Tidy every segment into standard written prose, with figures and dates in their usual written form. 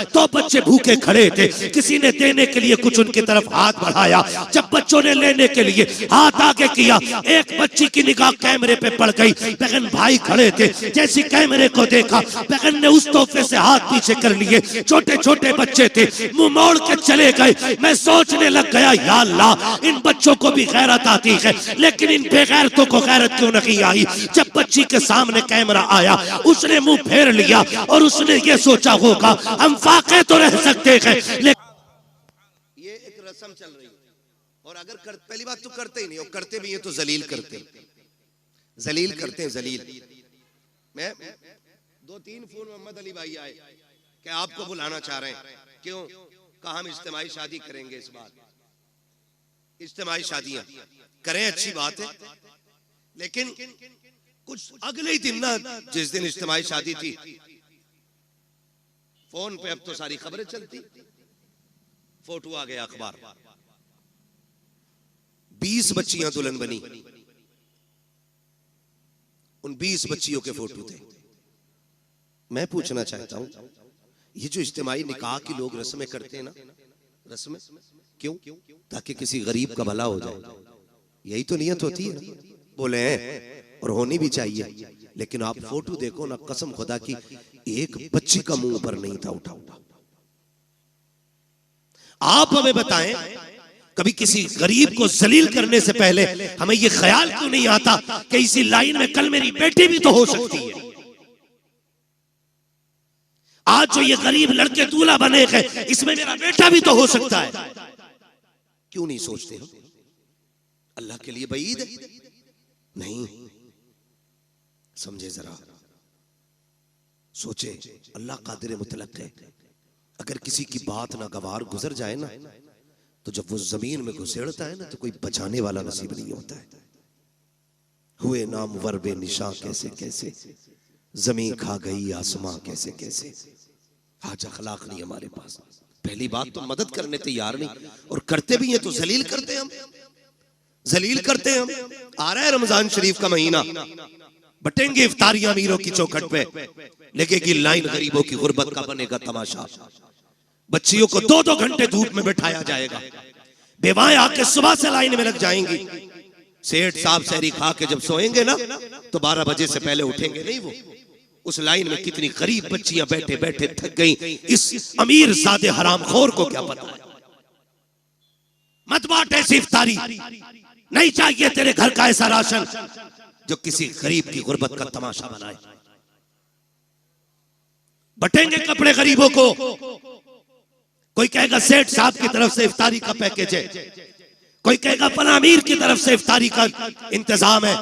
तो बच्चे भूखे खड़े थे, किसी ने देने के लिए कुछ उनकी तरफ हाथ बढ़ाया। जब बच्चों ने लेने के लिए हाथ आगे किया, एक बच्ची की निगाह कैमरे पे पड़ गई। बहन भाई खड़े थे, जैसी कैमरे को देखा बहन ने उस तोहफे से हाथ पीछे कर लिए। छोटे छोटे बच्चे थे, मुंह मोड़ के चले गए। मैं सोचने लग गया, या अल्लाह, इन बच्चों को भी गैरत आती है, लेकिन इन बेगैरतों को गैरत क्यों नहीं आई। जब बच्ची के सामने कैमरा आया, उसने मुंह फेर लिया और उसने ये सोचा होगा हम फाके तो रह सकते हैं, लेकिन ये एक रस्म चल रही है। और अगर पहली बात तो करते ही नहीं, और करते भी हैं तो जलील करते हैं जलील। मैं 2-3 फोन मोहम्मद अली भाई आए कि आपको बुलाना चाह रहे हैं। क्यों? कहा हम इज्तिमाई शादी करेंगे। इस बार इज्तिमाई शादियां करें, अच्छी बात है, लेकिन कुछ अगले ही दिन ना, जिस दिन इज्तिमाई शादी थी, फोन पे अब तो सारी खबरें चलती, फोटो आ गया अखबार, 20 बच्चियां दुल्हन बनी। उन 20 बच्चियों के फोटो थे। मैं पूछना चाहता हूं, ये जो इज्तिमाई निकाह की लोग रस्में करते हैं ना, रस्में क्यों? ताकि किसी गरीब का भला हो जाए, यही तो नियत होती है। बोले हैं और होनी भी चाहिए, लेकिन आप फोटो देखो ना, कसम खुदा की एक बच्ची का मुंह पर नहीं था उठा। आप हमें बताएं, कभी किसी गरीब को जलील करने से पहले हमें यह ख्याल क्यों नहीं आता कि इसी लाइन में कल मेरी बेटी भी तो हो सकती है। आज जो ये गरीब लड़के दूल्हा बने हैं, इसमें मेरा बेटा भी तो हो सकता है। क्यों नहीं सोचते हम? अल्लाह के लिए बईद नहीं। समझे, जरा सोचे, अल्लाह कादिर मुतलक है। अगर किसी की बात ना गवार गुजर जाए ना, तो जब वो जमीन में घुसेड़ता है ना, तो कोई बचाने वाला नसीब नहीं होता है। हुए नाम वर्बे निशा कैसे कैसे, जमीन खा गई आसमां कैसे कैसे। आज अखलाक नहीं हमारे पास। पहली बात तो मदद करने तैयार नहीं, और करते भी हैं तो जलील करते हैं हम, जलील करते हैं हम। आ रहा है रमजान शरीफ का महीना, बटेंगे इफ्तारियां अमीरों की चौखट पे, लगेगी लाइन गरीबों की गुर्बत का बनेगा तमाशा। बच्चियों को 2-2 घंटे धूप में बैठाया जाएगा, बेवाएं आके सुबह से लाइन में लग जाएंगी। सेठ साहब सहरी खा के जब सोएंगे ना, तो 12 बजे से पहले उठेंगे नहीं वो। उस लाइन में कितनी गरीब बच्चियां बैठे बैठे थक गई, इस अमीर ज़ादे हरामखोर को क्या पता। मत बांट ऐसी इफ्तारी, नहीं चाहिए तेरे घर का ऐसा राशन जो किसी गरीब की गुर्बत का तमाशा बनाए। बटेंगे कपड़े गरीबों को। कोई कहेगा सेठ साहब की तरफ से इफ्तारी का पैकेज है, कोई कहेगा फला अमीर की तरफ से इफ्तारी का इंतजाम है,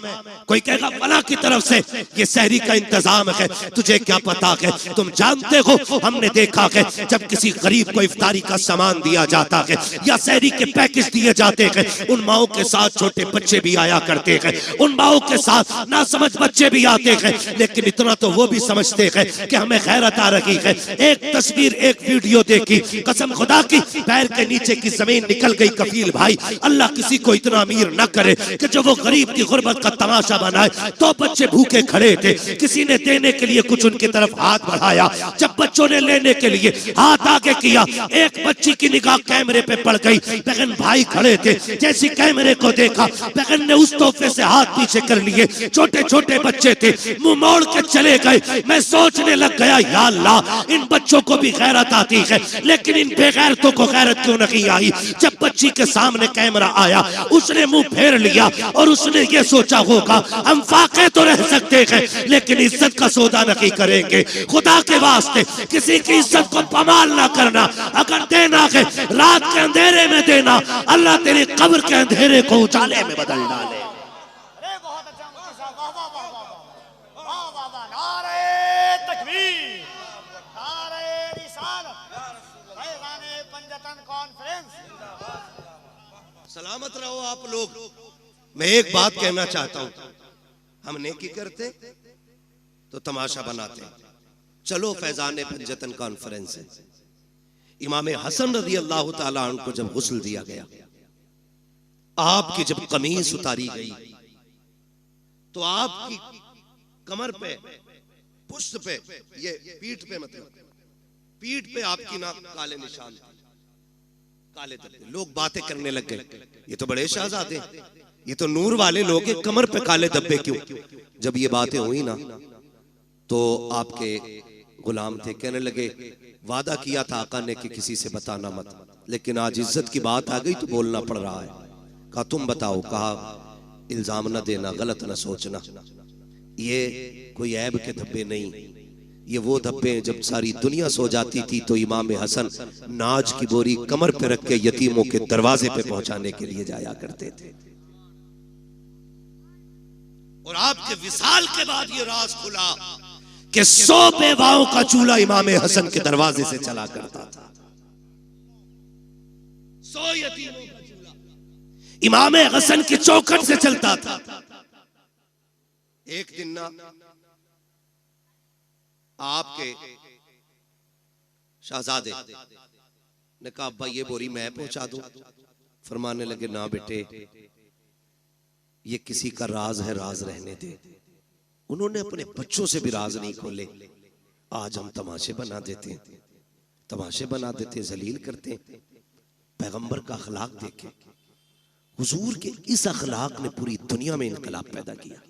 कोई कहेगा फला की तरफ से ये सहरी का इंतजाम है। तुझे क्या पता है? तुम जानते हो, हमने देखा है जब किसी गरीब को इफ्तारी का सामान दिया जाता है या सहरी के पैकेज दिए जाते हैं, उन माओं के साथ छोटे बच्चे भी आया करते हैं, उन माओं के साथ नासमझ बच्चे भी आते हैं, लेकिन इतना तो वो भी समझते हैं कि हमें गैरत आ रही है। एक तस्वीर, एक वीडियो देखी, कसम खुदा की पैर के नीचे की जमीन निकल गई। कफील भाई, अल्लाह किसी को इतना अमीर न करे कि जो वो गरीब की गुर्बत का तमाशा बनाए। तो बच्चे भूखे खड़े थे, किसी ने देने के लिए कुछ उनकी तरफ हाथ बढ़ाया। जब बच्चों ने लेने के लिए हाथ आगे किया, एक बच्ची की निगाह कैमरे पे पड़ गई। बहन भाई खड़े थे, जैसी कैमरे को देखा बहन ने उस तोहफे से हाथ पीछे कर लिए। छोटे छोटे बच्चे थे, मुंह मोड़ के चले गए। मैं सोचने लग गया, या अल्लाह, इन बच्चों को भी गैरत आती है, लेकिन इन बेगैरतों को गैरत क्यों नहीं आई। जब बच्ची के सामने कैमरा आया, उसने मुंह फेर लिया और उसने ये सोचा होगा हम फाके तो रह सकते हैं, लेकिन इज्जत का सौदा नहीं करेंगे। खुदा के वास्ते किसी की इज्जत को पमाल ना करना। अगर देना है रात के अंधेरे में देना, अल्लाह तेरी कब्र के अंधेरे को उजाले में बदल डाले। सलामत रहो आप लोग। मैं एक बात कहना चाहता हूं, हम नेकी करते तो तमाशा बनाते। चलो फैजान पंजतन कॉन्फ्रेंस है, इमाम हसन रज़ी अल्लाह ताला अन्हु को जब गुस्ल दिया गया, आपकी जब कमीज उतारी गई, तो आपकी कमर पे, पुष्ट पे, ये पीठ पे मतलब पीठ पे आपकी ना काले निशान थे, काले धब्बे। लोग बातें करने लग गए, ये तो बड़े शहजादे, ये तो नूर वाले लोग हैं, कमर पे काले धब्बे क्यों? जब ये बातें हुई ना तो आपके गुलाम थे, कहने लगे वादा किया था आका ने कि किसी से बताना मत, लेकिन आज इज्जत की बात आ गई तो बोलना पड़ रहा है। कहा तुम बताओ, कहा इल्जाम न देना, गलत न सोचना, ये कोई ऐब के धब्बे नहीं, ये वो धब्बे हैं जब सारी दुनिया सो जाती थी तो इमाम हसन नाज की बोरी कमर पे रख के यतीमों के दरवाजे पे पहुंचाने के लिए जाया करते थे। और आपके विसाल के बाद ये राज खुला कि 100 बेवाओं का चूल्हा इमाम हसन के दरवाजे से चला करता था। 100 यतीमों का चूल्हा इमाम हसन की चौखट से चलता था। एक दिन ना आपके शहजादे ने कहा अब्बा ये बोरी मैं पहुंचा दूं। फरमाने लगे ना बेटे, ये किसी का राज है, राज रहने दे। उन्होंने अपने बच्चों से भी राज नहीं खोले। आज हम तमाशे बना देते हैं, तमाशे बना देते हैं, जलील करते हैं। पैगंबर का अखलाक देखें, हुजूर के इस अखलाक ने पूरी दुनिया में इनकलाब पैदा किया।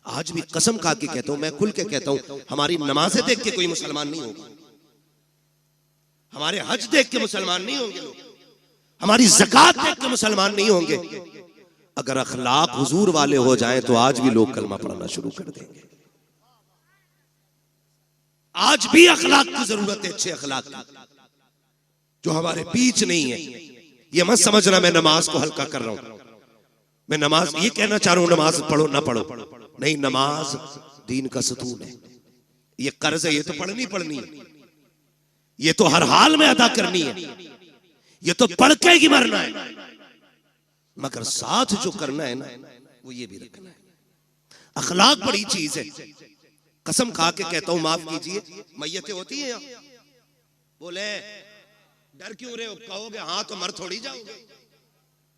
आज भी कसम खा के कहता हूं, मैं खुल के कहता हूं, हमारी नमाजें देख के कोई मुसलमान नहीं होगा, हमारे हज देख के मुसलमान नहीं होंगे लोग, हमारी ज़कात देख के मुसलमान नहीं होंगे। अगर अखलाक हुजूर वाले हो जाएं तो आज भी लोग कलमा पढ़ना शुरू कर देंगे। आज भी अखलाक की जरूरत है, अच्छे अखलाक की, जो हमारे बीच नहीं है। ये मत समझना मैं नमाज को हल्का कर रहा हूं, मैं नमाज ये कहना चाह रहा हूं नमाज पढ़ो ना पढ़ो, नहीं, नमाज दीन का सतून है। ये कर्ज है, ये तो पढ़नी पढ़नी है, ये तो हर हाल में अदा करनी है, ये तो पढ़ के ही मरना है, मगर साथ जो करना है ना वो ये भी रखना है। अखलाक बड़ी चीज है। कसम खा के कहता हूं, माफ कीजिए, मैयतें होती हैं यहाँ, बोले डर क्यों रहे हो, कहोगे हाँ तो मर थोड़ी जाओगे।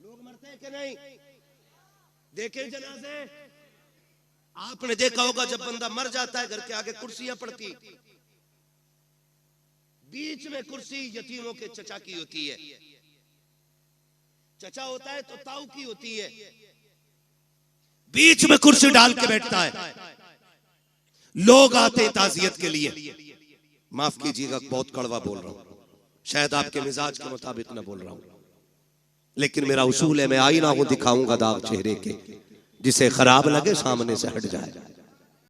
लोग मरते हैं कि नहीं? देखे जनाजे, आपने देखा होगा जब बंदा मर जाता है घर के आगे कुर्सियां पड़ती, बीच में कुर्सी यतीमों के चचा की होती है। चचा होता है तो ताऊ की होती है, बीच में कुर्सी डाल के बैठता है। लोग आते हैं ताजियत के लिए। माफ कीजिएगा बहुत कड़वा बोल रहा हूं, शायद आपके मिजाज के मुताबिक ना बोल रहा हूं, लेकिन मेरा उसूल है, मैं आईना हूं, दिखाऊंगा दाग चेहरे के, जिसे खराब लगे सामने से हट जाए।